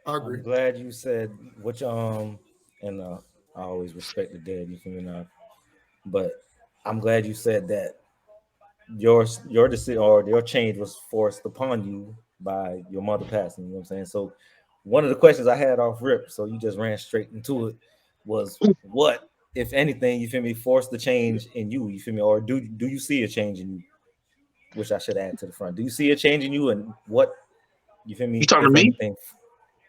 I agree. I'm glad you said what and I always respect the dead. You feel me now? But I'm glad you said that your decision or your change was forced upon you by your mother passing. You know what I'm saying? So one of the questions I had off rip, so you just ran straight into it, was what, if anything, you feel me, forced the change in you? You feel me, or do you see a change in you? Which I should add to the front. Do you see a change in you, and what, you feel You me, talking to if me anything,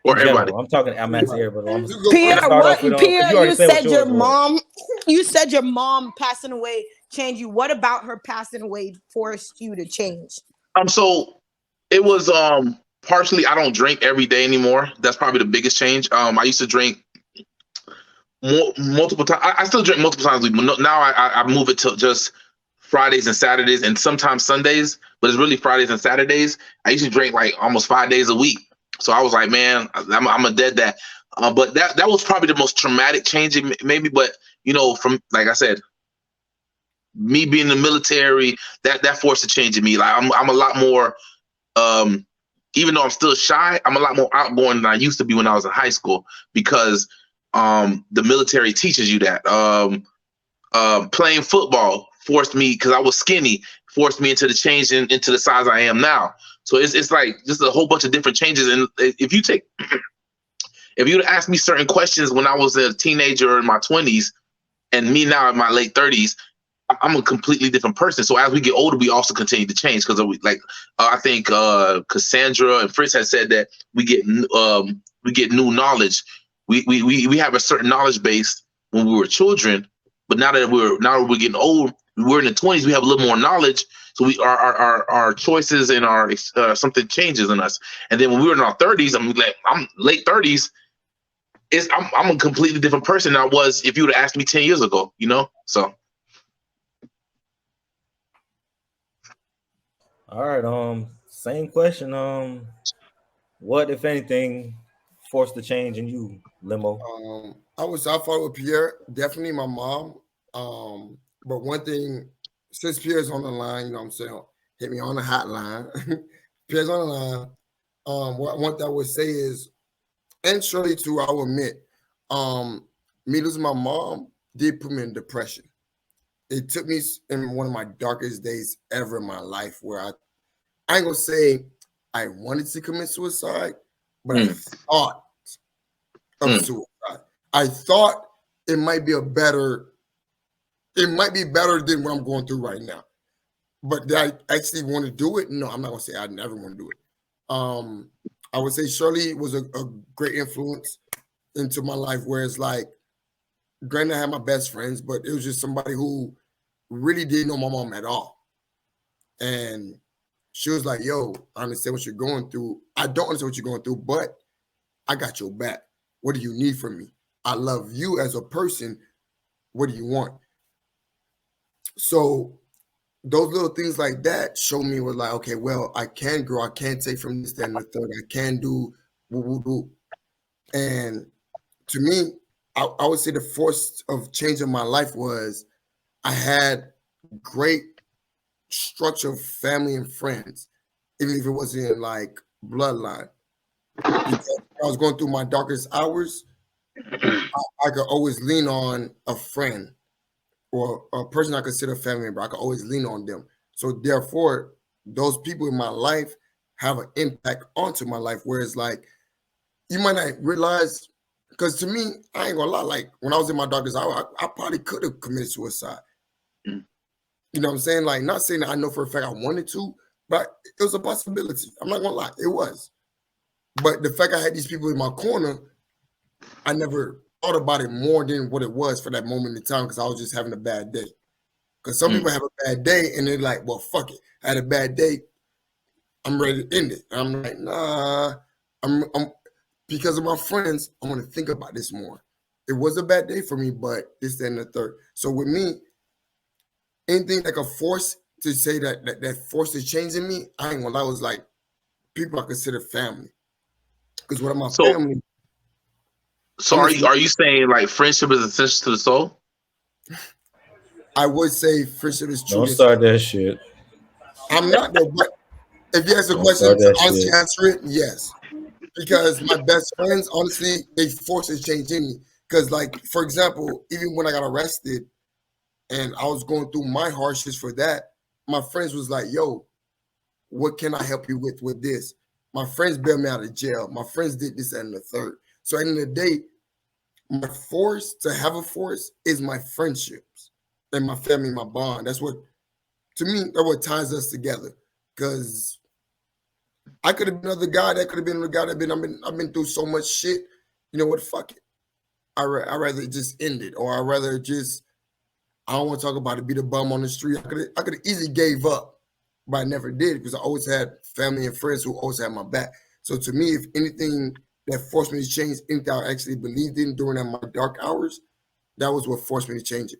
or in everybody? general? I'm asking everybody. You go I'm gonna first. Pierre, start off what with because Pierre, you already you said what said your yours was. mom you said your mom passing away changed you. What about her passing away forced you to change? So it was partially I don't drink every day anymore. That's probably the biggest change. I used to drink multiple times. I still drink multiple times a week, but now I move it to just Fridays and Saturdays, and sometimes Sundays. But it's really Fridays and Saturdays. I used to drink like almost 5 days a week. So I was like, man, I'm a dead dad. But that was probably the most traumatic change, maybe. But from like I said, me being in the military, that forced a change in me. Like I'm a lot more. Even though I'm still shy, I'm a lot more outgoing than I used to be when I was in high school because the military teaches you that. Playing football forced me because I was skinny, forced me into the change into the size I am now. So it's like just a whole bunch of different changes. And if you'd asked me certain questions when I was a teenager or in my 20s, and me now in my late 30s, I'm a completely different person. So as we get older, we also continue to change because I think Cassandra and Fritz had said that we get new knowledge. We have a certain knowledge base when we were children, but now that we're getting old, we're in the 20s. We have a little more knowledge, so our choices and our something changes in us. And then when we were in our 30s, I'm late 30s. I'm a completely different person than I was if you would have asked me 10 years ago. So. All right. Same question. What, if anything, forced the change in you, Limo? I follow with Pierre. Definitely my mom. But one thing, since Pierre's on the line, you know what I'm saying, hit me on the hotline. Pierre's on the line. What I would say is, and surely too, I will admit, me losing my mom did put me in depression. It took me in one of my darkest days ever in my life where I ain't gonna say I wanted to commit suicide, but I thought of suicide. I thought it might be better than what I'm going through right now. But did I actually want to do it? No, I'm not gonna say I never want to do it. I would say Shirley was a great influence into my life, where it's like, granted, I had my best friends, but it was just somebody who really didn't know my mom at all. And she was like, yo, I understand what you're going through. I don't understand what you're going through, but I got your back. What do you need from me? I love you as a person. What do you want? So those little things like that show me was like, okay, well, I can grow. I can take from this, that, and the third. I can do woo, woo, woo. And to me, I would say the force of changing my life was I had great structure of family and friends, even if it wasn't like bloodline. Because I was going through my darkest hours, I could always lean on a friend or a person I consider family member. I could always lean on them. So therefore, those people in my life have an impact onto my life. Whereas like you might not realize, because to me, I ain't gonna lie, like when I was in my darkest hour, I probably could have committed suicide. You know what I'm saying? Like, not saying that I know for a fact I wanted to, but it was a possibility. I'm not gonna lie, it was. But the fact I had these people in my corner, I never thought about it more than what it was for that moment in time, because I was just having a bad day. Because some people have a bad day and they're like, well, fuck it. I had a bad day. I'm ready to end it. And I'm like, nah, I'm because of my friends, I want to think about this more. It was a bad day for me, but this, that, and the third. So with me, anything like a force to say that force is changing me, I ain't gonna lie, was like people I consider family. Because what my family. So are you saying like friendship is essential to the soul? I would say friendship is true. Don't start that shit. I'm not though, but If you ask a Don't question start to that honestly shit. answer it, yes. Because my best friends, honestly, they forced a change in me. Because, like, for example, even when I got arrested and I was going through my hardships for that, my friends was like, "Yo, what can I help you with this?" My friends bailed me out of jail. My friends did this and the third. So at the end of the day, my force to have a force is my friendships and my family, my bond. That's what, to me, that's what ties us together. Because I could have been another guy. That could have been the guy that I've been through so much shit. You know what? Fuck it. I rather it just end it, or I rather just I don't want to talk about it. Be the bum on the street. I could have easily gave up, but I never did because I always had family and friends who always had my back. So to me, if anything that forced me to change, anything I actually believed in during my dark hours, that was what forced me to change it.